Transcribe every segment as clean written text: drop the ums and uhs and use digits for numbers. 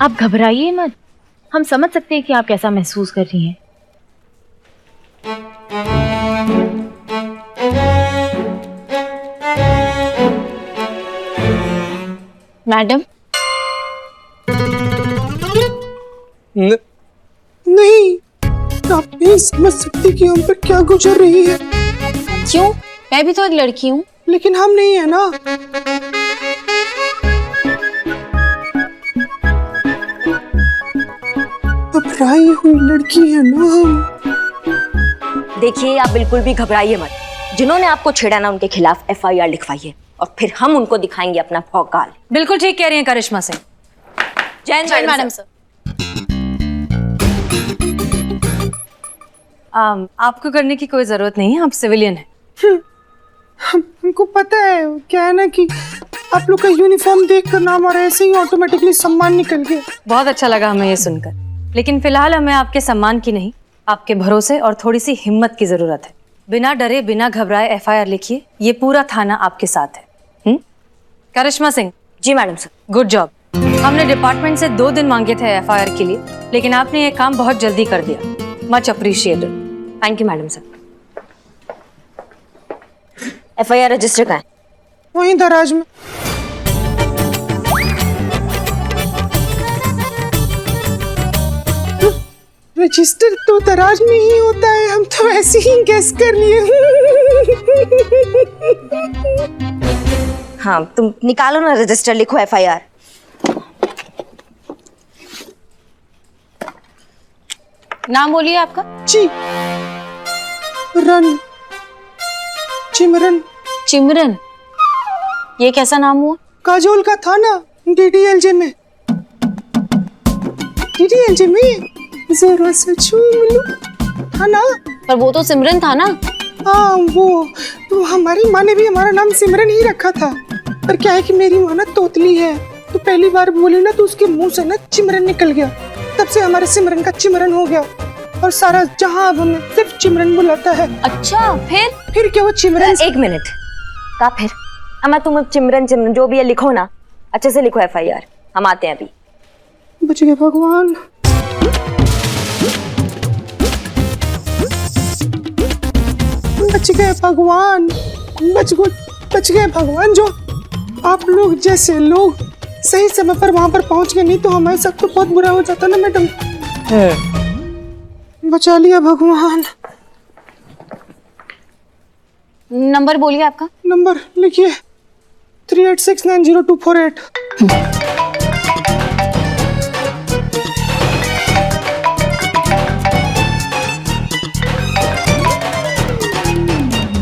आप घबराइए मत, हम समझ सकते हैं कि आप कैसा महसूस कर रही हैं। मैडम नहीं, आप नहीं समझ सकती कि हम पर क्या गुजर रही है। क्यों? मैं भी तो एक लड़की हूँ। लेकिन हम नहीं है ना। घबराई हुई लड़की है ना हम। देखिए, आप बिल्कुल भी घबराइए मत। जिन्होंने आपको छेड़ा ना, उनके खिलाफ FIR लिखवाइए और फिर हम उनको दिखाएंगे अपना भौकाल। बिल्कुल ठीक कह रही हैं करिश्मा सिंह। जय मैडम सर। आपको करने की कोई जरूरत नहीं है, आप सिविलियन हैं। हमको पता है, क्या है ना कि आप लोग का यूनिफॉर्म देखकर ना हमारा ऐसे ही ऑटोमेटिकली सम्मान निकल गया। बहुत अच्छा लगा हमें ये सुनकर, लेकिन फिलहाल हमें आपके सम्मान की नहीं, आपके भरोसे और थोड़ी सी हिम्मत की जरूरत है। बिना डरे बिना घबराए FIR लिखिए, ये पूरा थाना आपके साथ है। करिश्मा सिंह। जी मैडम सर। Good job. हमने डिपार्टमेंट से 2 दिन मांगे थे FIR के लिए, लेकिन आपने ये काम बहुत जल्दी कर दिया। Much appreciated. Thank you madam sir. FIR register कहाँ है? वहीं दराज में। रजिस्टर तो दराज में ही होता है, हम तो ऐसे ही गेस कर लिए। हाँ, तुम निकालो ना रजिस्टर, लिखो FIR। नाम बोलिए आपका। जी रन चिमरन। चिमरन, ये कैसा नाम हुआ? काजोल का था ना DDLJ में। DDLJ में जरा सा चूम लूं, था ना? पर वो तो सिमरन था ना। हाँ, वो तो हमारी माँ ने भी हमारा नाम सिमरन ही रखा था। पर क्या है कि मेरी माँ ना तोतली है, तो पहली बार बोली ना तो उसके मुंह से ना चिमरन निकल गया। तब से हमारे सिमरन का चिमरन हो गया और सारा जहां अब हमें सिर्फ चिमरन बुलाता है। अच्छा, फिर क्या वो चिमरन? एक मिनट का फिर अम्मा, तुम चिमरन चिमरन जो भी है लिखो ना, अच्छे से लिखो FIR। हम आते हैं अभी। बच गए भगवान। बच गए भगवान, बच गए भगवान। जो आप लोग जैसे लोग सही समय पर वहां पर पहुंच गए, नहीं तो हमारे साथ तो बहुत बुरा हो जाता ना मैडम। बचा लिया भगवान। नंबर बोलिए आपका। नंबर लिखिए 38690248।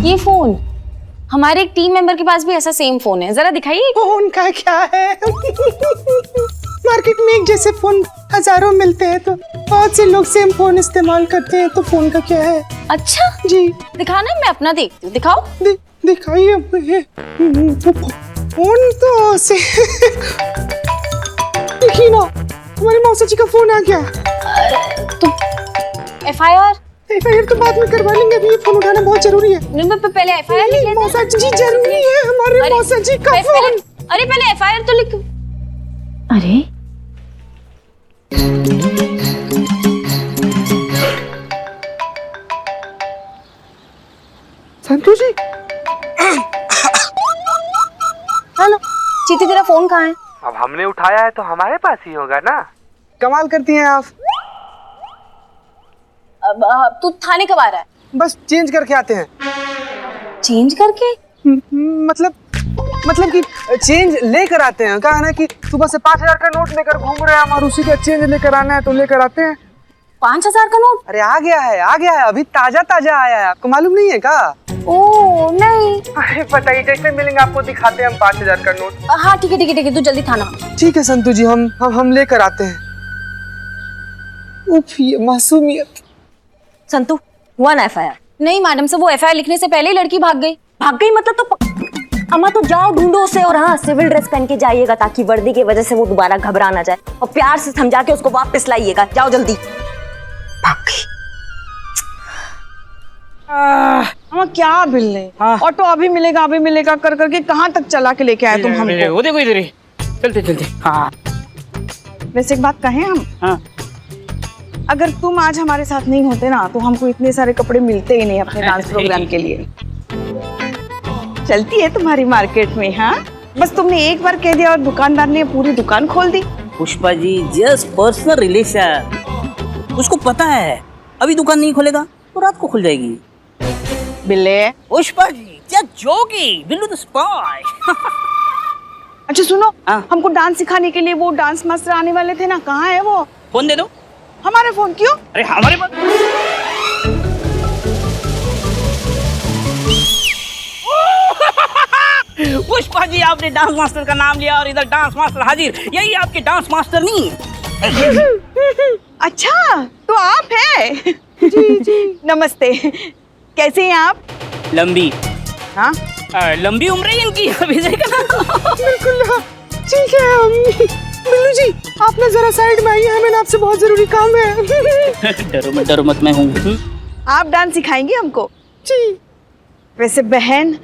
ये फोन हमारे एक टीम मेंबर के पास भी ऐसा सेम फोन है, जरा दिखाइए। फोन का क्या है? मार्केट में एक जैसे फोन हजारों मिलते हैं, तो बहुत से लोग सेम फोन इस्तेमाल करते हैं, तो फोन का क्या है? अच्छा जी दिखाना है, मैं अपना देखती हूँ। दिखाओ। दिखाइए। फोन तो से देखिए ना, हमारी मौसा जी का फोन आ गया। तो FIR तो बाद में करवा लेंगे, अभी ये फोन उठाना बहुत जरूरी है। पहले FIR लिख लेते हैं। मौसा जी जरूरी है, हमारे मौसा जी का फोन। अरे पहले FIR तो लिख। अरे संतु जी। हेलो चीती, तेरा फोन कहाँ है? अब हमने उठाया है तो हमारे पास ही होगा ना। कमाल करती हैं आप। तू थाने कब आ रहा है? बस चेंज करके आते हैं। चेंज करके? मतलब कि चेंज लेकर आते हैं। कहा है ना कि सुबह से 5000 का नोट लेकर घूम रहे हैं हम, और उसी का चेंज लेकर आना है तो लेकर आते हैं। 5000 का नोट? अरे आ गया है, अभी ताजा आया है। आपको मालूम नहीं है क्या? ओह नहीं। अरे बताइए, जैसे मिलेंगे आपको दिखाते हैं हम 5000 का नोट। हाँ ठीक है, तू जल्दी थाना। ठीक है संतु जी, हम लेकर आते हैं। उफ, ये मासूमियत। संतु, हुआ ना FIR? नहीं मैडम से, वो FIR लिखने से पहले ही लड़की भाग गई। मतलब तो अम्मा तो जाओ ढूंढो उसे, और हाँ सिविल ड्रेस पहन के जाइएगा ताकि वर्दी की वजह से वो दोबारा घबरा ना जाए, और प्यार से समझा के उसको वापस लाइएगा। जाओ जल्दी। भाग गई। हम क्या बिल नहीं। ऑटो अभी मिलेगा कर करके कहाँ तक चला के लेके आए तुम हमको? वो देखो इधर ही। चलते चलते। हाँ वैसे एक बात कहें हम, हाँ अगर तुम आज हमारे साथ नहीं होते ना तो हमको इतने सारे कपड़े मिलते ही नहीं अपने डांस प्रोग्राम के लिए। चलती है तुम्हारी मार्केट में। हाँ बस तुमने एक बार कह दिया और दुकानदार ने पूरी दुकान खोल दी। Pushpa ji, just personal relation. उसको पता है अभी दुकान नहीं खोलेगा तो रात को खुल जाएगी। बिल्ले। Pushpa ji, just joking, Billu the spy. अच्छा सुनो, हाँ? हमको डांस सिखाने के लिए वो डांस मास्टर आने वाले थे ना, कहाँ है वो? फोन दे दो। हमारे फोन क्यों? अरे हमारे पास पुष्पा जी, आपने डांस मास्टर का नाम लिया और इधर डांस मास्टर हाजिर। यही आपके डांस मास्टर नहीं? अच्छा तो आप है? जी जी नमस्ते, कैसे हैं आप? लंबी। हाँ लंबी उम्र है इनकी, अभी देखा। बिल्कुल हाँ, ठीक है। बिल्लू जी आप ना जरा साइड में आइए, हमें ना आपसे बहुत जरूरी काम है। डरो मत, मैं हूँ। आप डांस सिखाएंगे हमको? जी। वैसे बहन,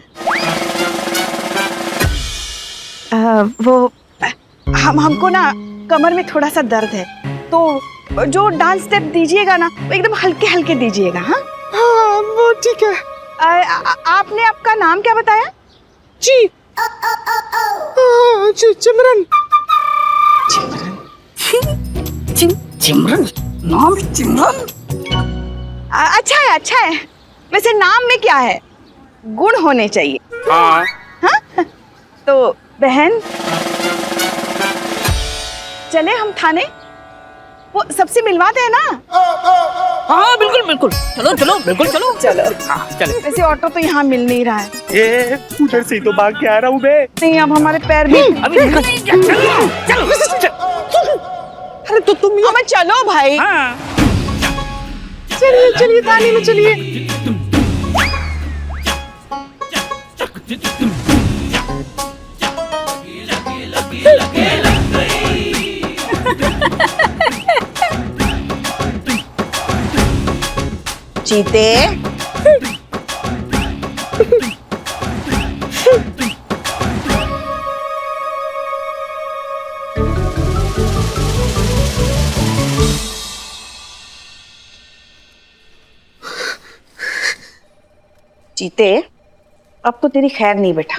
वो हमको ना कमर में थोड़ा सा दर्द है, तो जो डांस स्टेप दीजिएगा ना वो एकदम हल्के हल्के दीजिएगा। हाँ हाँ वो ठीक है। आपने आपका नाम क्या बताया? जी चिमरन। चिमरन? नाम चिमरन? अच्छा है। वैसे नाम में क्या है, गुण होने चाहिए। हाँ। हाँ? तो बहन चले हम थाने, वो सबसे मिलवाते हैं ना? हाँ बिल्कुल, चलो बिल्कुल चलो। हाँ चलो। वैसे ऑटो तो यहाँ मिल नहीं रहा है। ये उधर से तो भाग के आ रहा हूँ मैं। नहीं अब हमारे पैर भी अभी चलो। अरे तो तुम हमें चलो भाई। हाँ चलिए थाने में चलिए। चीते चीते, अब तो तेरी खैर नहीं बेटा।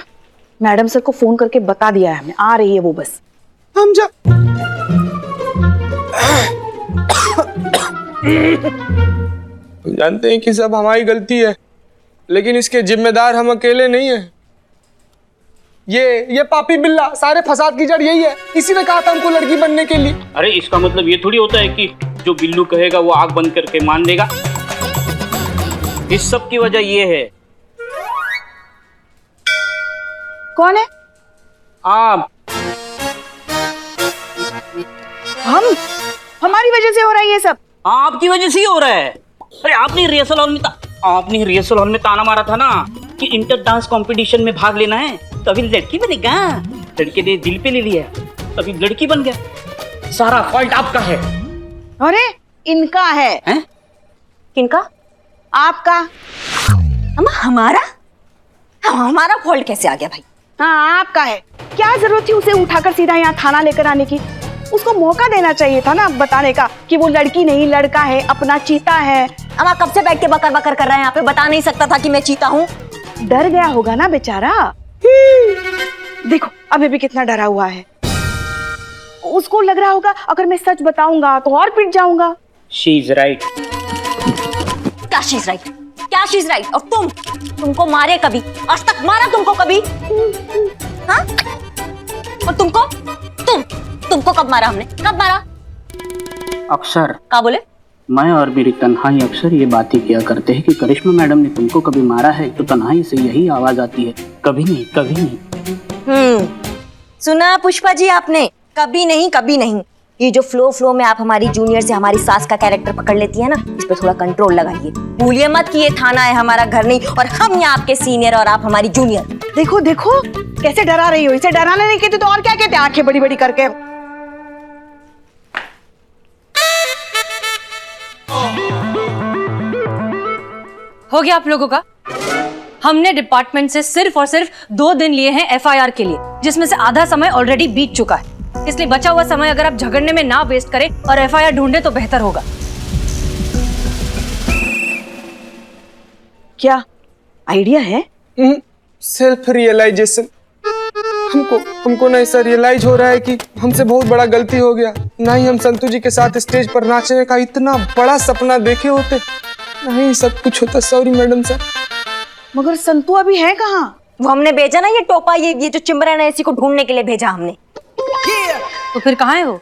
मैडम सर को फोन करके बता दिया है हमें, आ रही है वो बस। हम जा जानते हैं कि सब हमारी गलती है, लेकिन इसके जिम्मेदार हम अकेले नहीं हैं। ये पापी बिल्ला, सारे फसाद की जड़ यही है। इसी ने कहा था हमको लड़की बनने के लिए। अरे इसका मतलब ये थोड़ी होता है कि जो बिल्लू कहेगा वो आंख बंद करके मान लेगा। इस सब की वजह ये है। कौन है? आप। हमारी वजह से हो रहा है ये सब। आपकी वजह से ही हो रहा है। अरे आपने रिहर्सल हॉल में ताना मारा था ना कि इंटर डांस कंपटीशन में भाग लेना है, तो अभी लड़की बनेगा। लड़के ने दिल पे ले लिया, अभी लड़की बन गया। सारा फॉल्ट आपका है। अरे इनका है। हैं? किनका? आपका। हमारा फॉल्ट कैसे आ गया भाई? हाँ आपका है। क्या जरूरत थी उसे उठाकर सीधा यहाँ थाना लेकर आने की? उसको मौका देना चाहिए था ना बताने का कि वो लड़की नहीं लड़का है, अपना चीता है। अम्मा कब से बैठ के बकर बकर कर रहे हैं यहाँ पे? बता नहीं सकता था कि मैं चीता हूँ? डर गया होगा ना बेचारा। देखो अभी भी कितना डरा हुआ है। उसको लग रहा होगा अगर मैं सच बताऊंगा तो और पिट जाऊंगा। She is right. क्या शी इज राइट? क्या शी इज राइट? और तुमको मारे कभी? आज तक मारा तुमको कभी? हाँ? और तुमको कब मारा हमने? कब मारा? अक्सर। क्या बोले? मैं और मेरी तन्हाई अक्सर ये बातें किया करते हैं कि करिश्मा मैडम ने तुमको कभी मारा है, तो तन्हाई से यही आवाज आती है, कभी नहीं कभी नहीं। सुना पुष्पा जी आपने? कभी नहीं कभी नहीं। ये जो फ्लो में आप हमारी जूनियर से हमारी सास का कैरेक्टर पकड़ लेती है ना, इस पे थोड़ा कंट्रोल लगाइए। भूलिए मत कि ये थाना है, हमारा घर नहीं, और हम यहाँ आपके सीनियर और आप हमारी जूनियर। देखो देखो कैसे डरा रही हो। इसे डराने नहीं कहते तो और क्या कहते? आंखें बड़ी बड़ी करके। हो गया आप लोगों का? हमने डिपार्टमेंट से सिर्फ और सिर्फ 2 दिन लिए हैं एफआईआर के लिए, जिसमें से आधा समय ऑलरेडी बीत चुका है। इसलिए बचा हुआ समय अगर आप झगड़ने में ना वेस्ट करें और एफआईआर ढूंढे तो बेहतर होगा। क्या आइडिया है? Self realisation. हमको ना ऐसा रियलाइज हो रहा है कि हमसे बहुत बड़ा गलती हो गया। ना ही हम संतू जी के साथ स्टेज पर नाचने का इतना बड़ा सपना देखे होते, ना ही सब कुछ होता। Sorry madam sir. मगर संतू अभी है कहाँ? वो हमने भेजा ना, ये टोपा, ये जो चिमरन है, इसी को ढूंढने के लिए भेजा हमने। तो फिर कहाँ है वो?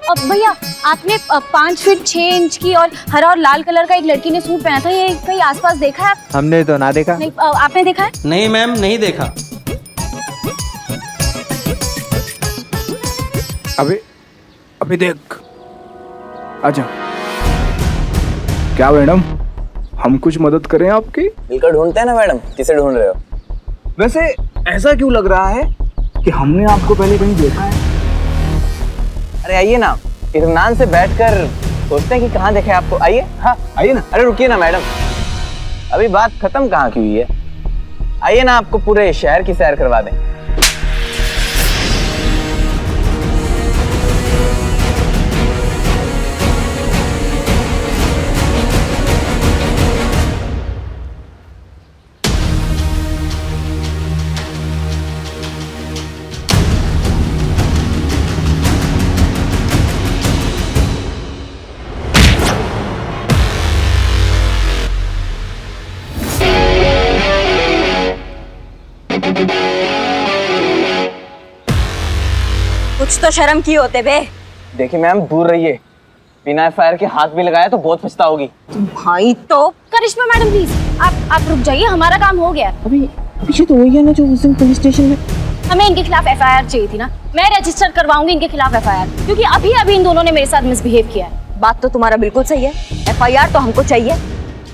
अब भैया आपने 5 फीट 6 इंच की और हरा और लाल कलर का एक लड़की ने सूट पहना था, ये कहीं आसपास देखा है? हमने तो ना देखा। नहीं, आपने देखा है? नहीं मैम, नहीं देखा। अभी देख, आजा। क्या मैडम, हम कुछ मदद करें आपकी? मिलकर ढूंढते हैं ना मैडम, किसे ढूंढ रहे हो? वैसे ऐसा क्यों लग रहा है कि हमने आपको पहले कहीं देखा है? अरे आइए ना, इत्मीनान से बैठकर सोचते हैं कि कहाँ देखे आपको। आइए। हाँ आइए ना। अरे रुकिए ना मैडम, अभी बात खत्म कहाँ की हुई है। आइए ना, आपको पूरे शहर की सैर करवा दें। कुछ तो शर्म की होते बे। देखिए मैम, दूर रहिए। बिना एफआईआर के हाथ भी लगाया तो बहुत पछताओगी। भाई तो करिश्मा मैडम प्लीज आप रुक जाइए, हमारा काम हो गया। अभी पीछे तो वही है ना जो उस दिन पुलिस स्टेशन में। हमें इनके खिलाफ एफआईआर चाहिए थी ना, मैं रजिस्टर करवाऊंगी इनके खिलाफ एफआईआर, क्योंकि अभी इन दोनों ने मेरे साथ मिसबिहेव किया है। बात तो तुम्हारा बिल्कुल सही है, एफआईआर तो हमको चाहिए।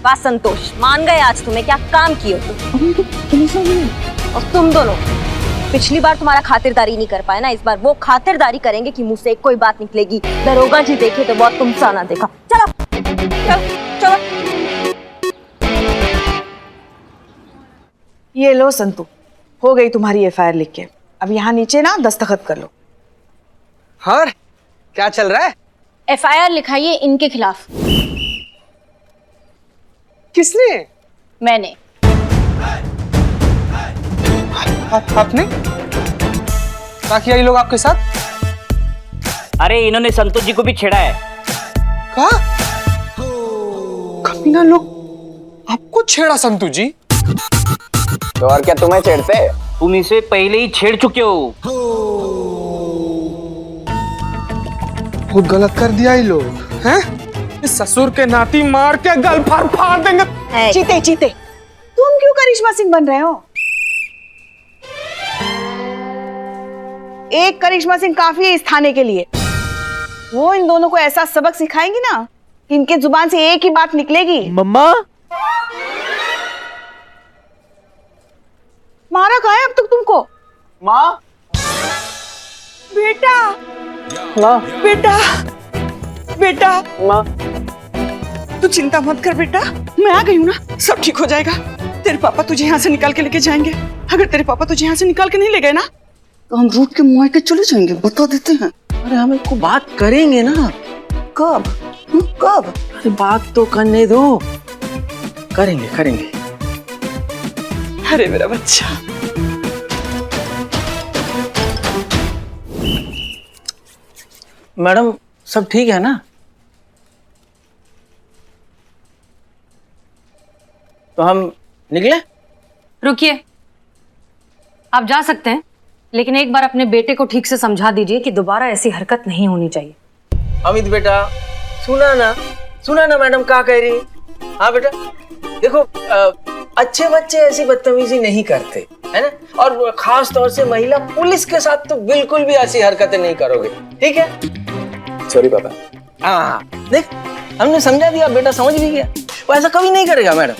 बात संतोष, मान गए आज तुम्हें क्या काम किए तुम। और तुम दोनों पिछली बार तुम्हारा खातिरदारी नहीं कर पाए ना, इस बार वो खातिरदारी करेंगे कि मुंह से कोई बात निकलेगी। दरोगा जी देखे तो बहुत तुमसा ना देखा। चलो चलो चलो। ये लो संतू, हो गई तुम्हारी एफआईआर लिख के। अब यहाँ नीचे ना दस्तखत कर लो। हाँ, क्या चल रहा है? एफआईआर लिखाइए इनके खिलाफ। किसने? मैंने। आपने? क्या किया ये लोग आपके साथ? अरे इन्होंने संतोष जी को भी छेड़ा है। क्या? कमीना लोग आपको छेड़ा संतू जी? तो और क्या तुम्हें छेड़ते? तुम इसे पहले ही छेड़ चुके हो। बहुत गलत कर दिया ये लोग हैं? इस ससुर के नाती मार के गल फाड़ देंगे। चीते चीते, तुम क्यों करिश्मा सिंह बन रहे हो? एक करिश्मा सिंह काफी है इस थाने के लिए। वो इन दोनों को ऐसा सबक सिखाएंगी ना कि इनके जुबान से एक ही बात निकलेगी। मम्मा, मारा कहाँ है अब तक तुमको? माँ, बेटा, माँ, बेटा, बेटा, माँ। तू चिंता मत कर बेटा, मैं आ गई हूँ ना, सब ठीक हो जाएगा। तेरे पापा तुझे यहाँ से निकाल के लेके जाएंगे। अगर तेरे पापा तुझे यहाँ से निकाल के नहीं ले गए ना, तो हम रूट के मुँह के चले जाएंगे, बता देते हैं। अरे हम इसको बात करेंगे ना। कब? कब? अरे बात तो करने दो। करेंगे करेंगे। अरे मेरा बच्चा। मैडम सब ठीक है ना? तो हम निकले? रुकिए, आप जा सकते हैं, लेकिन एक बार अपने बेटे को ठीक से समझा दीजिए कि दोबारा ऐसी हरकत नहीं होनी चाहिए। अमित बेटा, सुना ना मैडम क्या कह रही है? हाँ बेटा, देखो अच्छे बच्चे ऐसी बदतमीजी नहीं करते, है ना? और खास तौर से महिला पुलिस के साथ तो बिल्कुल भी ऐसी हरकतें नहीं करोगे, ठीक है? सॉरी पापा। हाँ देख, हमने समझा दिया, बेटा समझ भी गया। वो ऐसा कभी नहीं करेगा मैडम।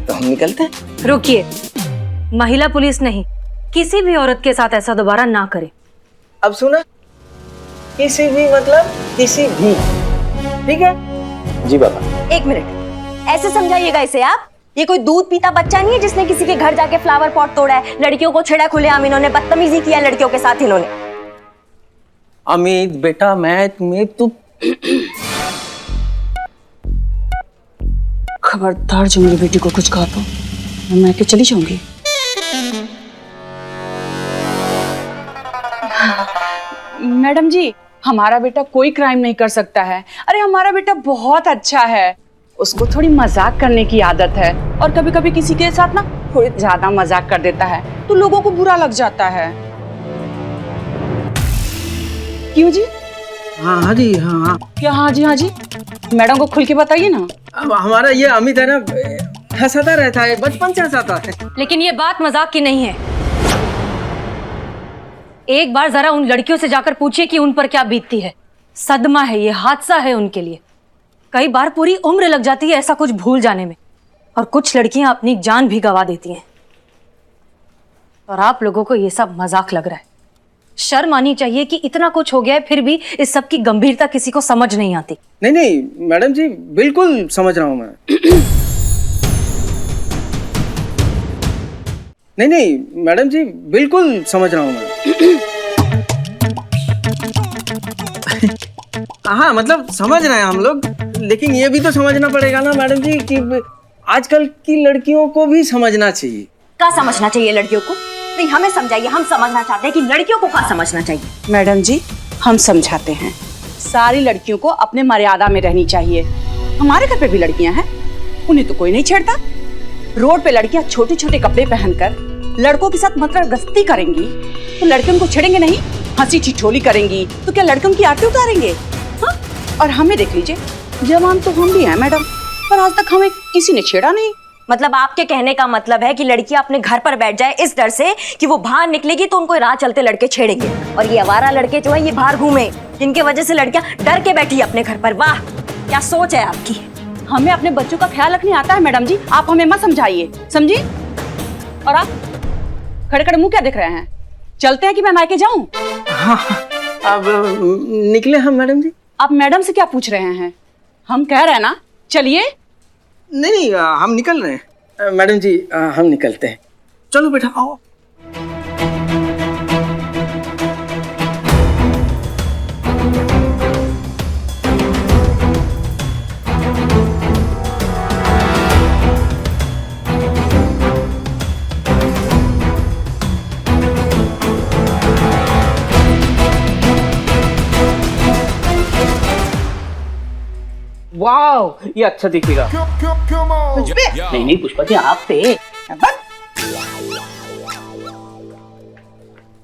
तो हम निकलते हैं। रुकिए, महिला पुलिस नहीं, किसी भी औरत के साथ ऐसा दोबारा ना करें। अब सुना, किसी भी मतलब किसी भी, ठीक है? जी पापा। एक मिनट, ऐसे समझाइएगा इसे आप। ये कोई दूध पीता बच्चा नहीं है जिसने किसी के घर जाके फ्लावर पॉट तोड़ा है, लड़कियों को छेड़ा खुलेआम इन्होंने बदतमीजी किया लड़कियों के साथ इन्होंने। अमित बेटा, मैं तुम्हें तो खबरदार जो मेरी बेटी को कुछ कहा तो मैं के चली जाऊंगी। मैडम जी, हमारा बेटा कोई क्राइम नहीं कर सकता है। अरे हमारा बेटा बहुत अच्छा है, उसको थोड़ी मजाक करने की आदत है और कभी कभी किसी के साथ ना थोड़ी ज्यादा मजाक कर देता है तो लोगों को बुरा लग जाता है। क्यों जी? हाँ जी, हाँ। क्या हाँ जी? हाँ जी, मैडम को खुल के बताइए ना। अब हमारा ये अमित है ना, हंसाता रहता है, बचपन से हंसाता है। लेकिन ये बात मजाक की नहीं है। एक बार जरा उन लड़कियों से जाकर पूछिए कि उन पर क्या बीतती है। सदमा है, ये हादसा है उनके लिए। कई बार पूरी उम्र लग जाती है ऐसा कुछ भूल जाने में, और कुछ लड़कियां अपनी जान भी गंवा देती हैं। और आप लोगों को ये सब मजाक लग रहा है। शर्म आनी चाहिए कि इतना कुछ हो गया है फिर भी इस सब की गंभीरता किसी को समझ नहीं आती। नहीं नहीं मैडम जी, बिल्कुल समझ रहा हूँ मैं। नहीं मैडम जी, बिल्कुल समझ रहा हूँ मैं। हाँ मतलब समझ रहे हैं हम लोग, लेकिन ये भी तो समझना पड़ेगा ना मैडम जी कि आजकल की लड़कियों को भी समझना चाहिए। क्या समझना चाहिए लड़कियों को? नहीं, हमें समझाइए, हम समझना चाहते हैं कि लड़कियों को क्या समझना चाहिए। मैडम जी, हम समझाते हैं। सारी लड़कियों को अपने मर्यादा में रहनी चाहिए। हमारे घर पे भी लड़कियां हैं, उन्हें तो कोई नहीं छेड़ता। रोड पे लड़कियां छोटे छोटे कपड़े पहनकर लड़कों के साथ मतलब गस्ती करेंगी तो लड़के उनको छेड़ेंगे नहीं? हंसी ठिठोली करेंगी तो क्या लड़के उनकी आरती उतारेंगे? हाँ? और हमें देख लीजिए, जवान तो हम भी हैं मैडम, पर आज तक हमें किसी ने छेड़ा नहीं। मतलब आपके कहने का मतलब है कि लड़कियां अपने घर पर बैठ जाए इस डर से कि वो बाहर निकलेगी तो उनको राह चलते लड़के छेड़ेंगे, और ये आवारा लड़के जो है ये बाहर घूमे, जिनके वजह से लड़कियां डर के बैठी अपने घर पर। वाह, क्या सोच है आपकी। हमें अपने बच्चों का ख्याल रखने आता है मैडम जी, आप हमें मत समझाइए, समझी? और आप खड़े खड़े मुंह क्या देख रहे हैं? चलते हैं कि मैं मायके जाऊं? हाँ, अब निकले हम मैडम जी। आप मैडम से क्या पूछ रहे हैं? हम कह रहे हैं ना चलिए। नहीं नहीं, हम निकल रहे हैं मैडम जी, हम निकलते हैं। चलो बेटा आओ। वाह, ये अच्छा दिखेगा। नहीं नहीं पुष्पा जी, आप पे।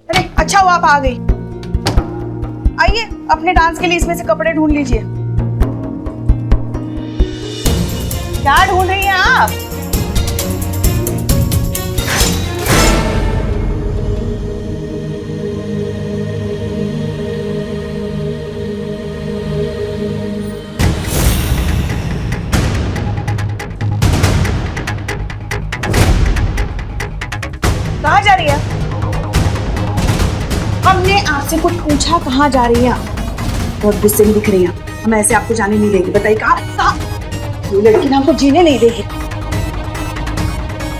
अरे अच्छा हुआ आप आ गई। आइए, अपने डांस के लिए इसमें से कपड़े ढूंढ लीजिए। क्या ढूंढ रही हैं आप? कहाँ जा रही है? हमने आपसे कुछ पूछा, कहाँ जा रही है? बहुत गुस्से में दिख रही है। हम ऐसे आपको जाने नहीं देंगे। बताइए कहाँ? ये लड़की ना हमको जीने नहीं देगी।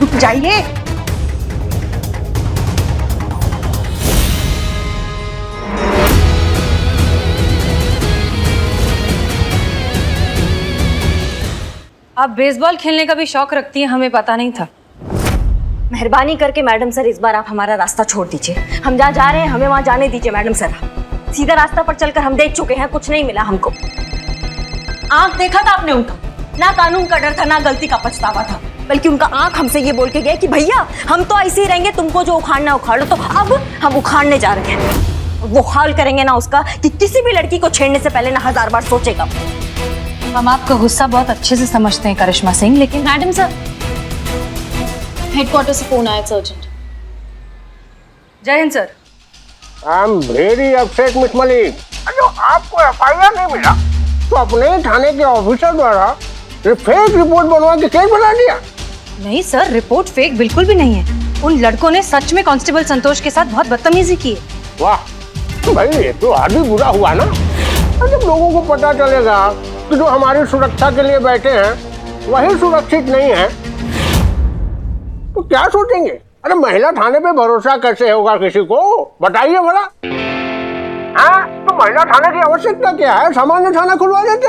रुक जाइए। आप बेसबॉल खेलने का भी शौक रखती हैं, हमें पता नहीं था। मेहरबानी करके मैडम सर इस बार आप हमारा रास्ता छोड़ दीजिए। हम जहाँ जा रहे हैं हमें वहाँ जाने दीजिए मैडम सर। सीधा रास्ता पर चलकर हम देख चुके हैं, कुछ नहीं मिला हमको। आंख देखा था आपने उनका? ना कानून का डर था ना गलती का पछतावा था, बल्कि उनका आंख हमसे ये बोल के गया कि भैया हम तो ऐसे ही रहेंगे, तुमको जो उखाड़ना उखाड़ लो। तो अब हम उखाड़ने जा रहे हैं। वो हाल करेंगे ना उसका कि किसी भी लड़की को छेड़ने से पहले ना 1000 बार सोचेगा। हम आपका गुस्सा बहुत अच्छे से समझते हैं करिश्मा सिंह, लेकिन मैडम सर, हेडक्वार्टर से फोन आया, अर्जेंट। जय Hind sir. I am very upset miss Malik. जो आपको एफआईआर नहीं मिला तो अपने थाने के ऑफिसर द्वारा फेक रिपोर्ट बनवा के केस बना दिया। नहीं सर, रिपोर्ट फेक बिल्कुल भी नहीं है। उन लड़कों ने सच में कांस्टेबल संतोष के साथ बहुत बदतमीजी की है। वाह भाई, ये तो आदमी बुरा हुआ ना। जब लोगों को पता चलेगा कि जो हमारी सुरक्षा के लिए बैठे हैं वही सुरक्षित नहीं है तो क्या सोचेंगे? अरे महिला थाने पे भरोसा कैसे होगा किसी को, बताइए बड़ा। हाँ, तो महिला थाने की आवश्यकता क्या है, सामान्य थाना खुलवा देते।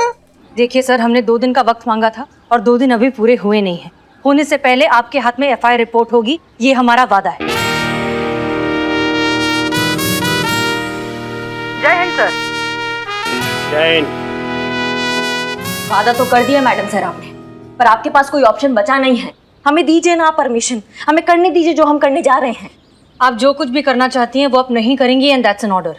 देखिए सर, हमने 2 दिन का वक्त मांगा था और 2 दिन अभी पूरे हुए नहीं हैं। होने से पहले आपके हाथ में एफआईआर रिपोर्ट होगी, ये हमारा वादा है। जय हिंद सर। जय हिंद। वादा तो कर दिया मैडम सर आपने, पर आपके पास कोई ऑप्शन बचा नहीं है। हमें दीजिए ना परमिशन, हमें करने दीजिए जो हम करने जा रहे हैं। आप जो कुछ भी करना चाहती हैं वो आप नहीं करेंगी, एंड दैट्स एन ऑर्डर।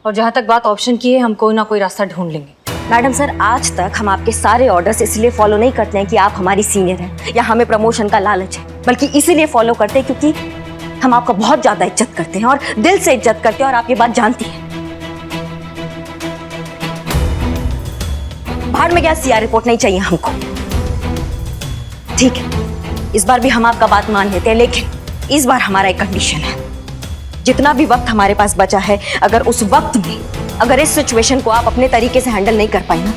और जहाँ तक बात ऑप्शन की है, हम कोई ना कोई रास्ता ढूंढ लेंगे। मैडम सर, आज तक हम आपके सारे ऑर्डर्स इसलिए फॉलो नहीं करते हैं कि आप हमारी सीनियर हैं या हमें प्रमोशन का लालच है, बल्कि इसीलिए फॉलो करते हैं क्योंकि हम आपका बहुत ज्यादा इज्जत करते हैं और दिल से इज्जत करते हैं, और आप ये बात जानती हैं। भाड़ में गया, सीआर रिपोर्ट नहीं चाहिए हमको। ठीक है, इस बार भी हम आपका बात मान लेते हैं, लेकिन इस बार हमारा एक कंडीशन है। जितना भी वक्त हमारे पास बचा है, अगर उस वक्त में अगर इस सिचुएशन को आप अपने तरीके से हैंडल नहीं कर पाए ना,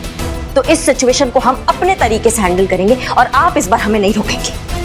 तो इस सिचुएशन को हम अपने तरीके से हैंडल करेंगे और आप इस बार हमें नहीं रोकेंगे।